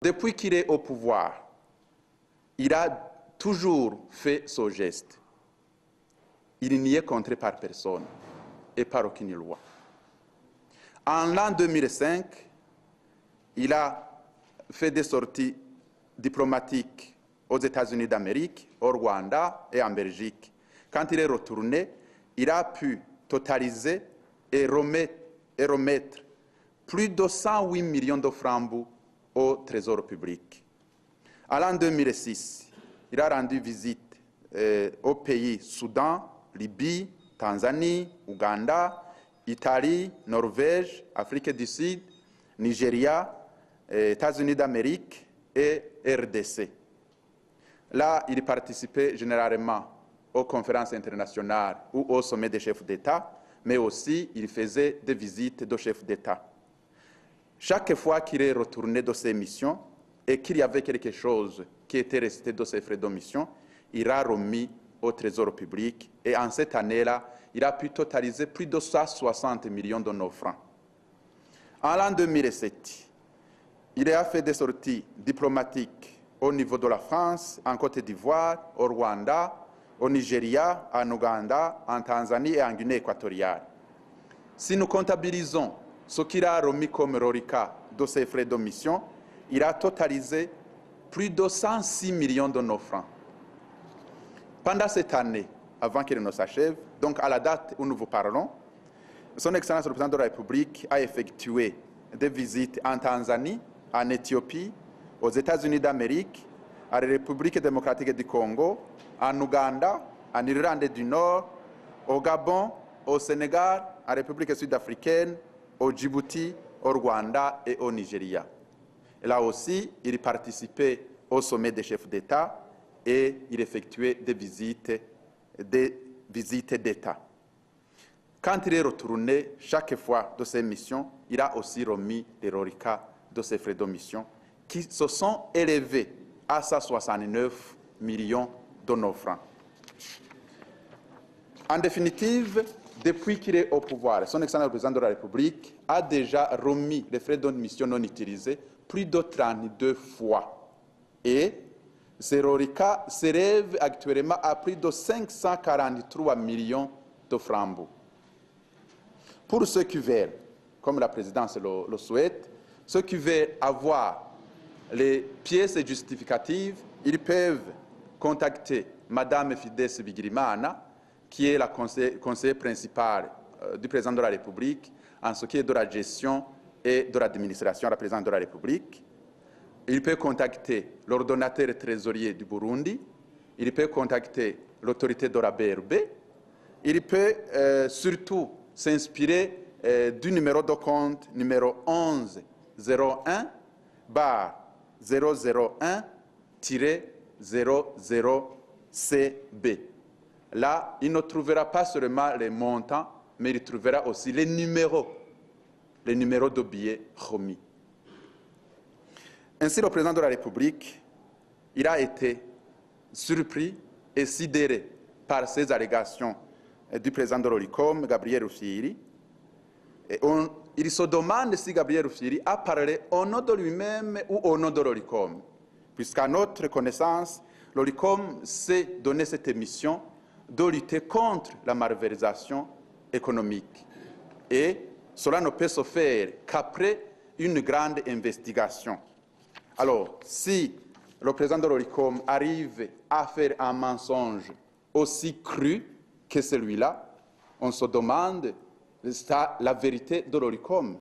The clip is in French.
depuis qu'il est au pouvoir, il a toujours fait ce geste. Il n'y est contré par personne et par aucune loi. En l'an 2005, il a fait des sorties diplomatiques aux États-Unis d'Amérique, au Rwanda et en Belgique. Quand il est retourné, il a pu totaliser et remettre plus de 108 millions de francs au Trésor public. En l'an 2006, il a rendu visite aux pays Soudan, Libye, Tanzanie, Ouganda, Italie, Norvège, Afrique du Sud, Nigeria, États-Unis d'Amérique et RDC. Là, il participait généralement aux conférences internationales ou au sommet des chefs d'État, mais aussi il faisait des visites de chefs d'État. Chaque fois qu'il est retourné de ses missions et qu'il y avait quelque chose qui était resté de ses frais de mission, il a remis au Trésor public et en cette année-là, il a pu totaliser plus de 160 millions de nos francs. En l'an 2007, il a fait des sorties diplomatiques au niveau de la France, en Côte d'Ivoire, au Rwanda, au Nigeria, en Ouganda, en Tanzanie et en Guinée équatoriale. Si nous comptabilisons ce qu'il a remis comme reliquat de ses frais de mission, il a totalisé plus de 106 millions de nos francs. Pendant cette année, avant qu'il ne s'achève, donc à la date où nous vous parlons, son Excellence le Président de la République a effectué des visites en Tanzanie, en Éthiopie, aux États-Unis d'Amérique, à la République démocratique du Congo, en Ouganda, en Irlande du Nord, au Gabon, au Sénégal, en République sud-africaine, au Djibouti, au Rwanda et au Nigeria. Et là aussi, il participait au sommet des chefs d'État et il effectuait des visites d'État. Quand il est retourné, chaque fois de ses missions, il a aussi remis les reliquats de ses frais de mission qui se sont élevés à 169 millions de nos francs. En définitive, depuis qu'il est au pouvoir, son Excellence le Président de la République a déjà remis les frais de mission non utilisés plus de 32 fois. Et ces reliquats s'élèvent actuellement à plus de 543 millions de francs. Pour ceux qui veulent, comme la présidence le souhaite, ceux qui veulent avoir les pièces justificatives, ils peuvent contacter Madame Fides Bigirimana, qui est la conseillère principale du président de la République en ce qui est de la gestion et de l'administration à la présidence de la République. Il peut contacter l'ordonnateur trésorier du Burundi, il peut contacter l'autorité de la BRB, il peut surtout s'inspirer du numéro de compte numéro 1101-001-00CB. Là, il ne trouvera pas seulement les montants, mais il trouvera aussi les numéros de billets remis. Ainsi, le président de la République, il a été surpris et sidéré par ces allégations du président de l'ORICOM, Gabriel Rufyiri. Il se demande si Gabriel Rufyiri a parlé au nom de lui-même ou au nom de l'ORICOM, puisqu'à notre connaissance, l'ORICOM s'est donné cette mission de lutter contre la malversation économique. Et cela ne peut se faire qu'après une grande investigation. Alors, si le président de l'ORICOM arrive à faire un mensonge aussi cru que celui-là, on se demande la vérité de l'ORICOM.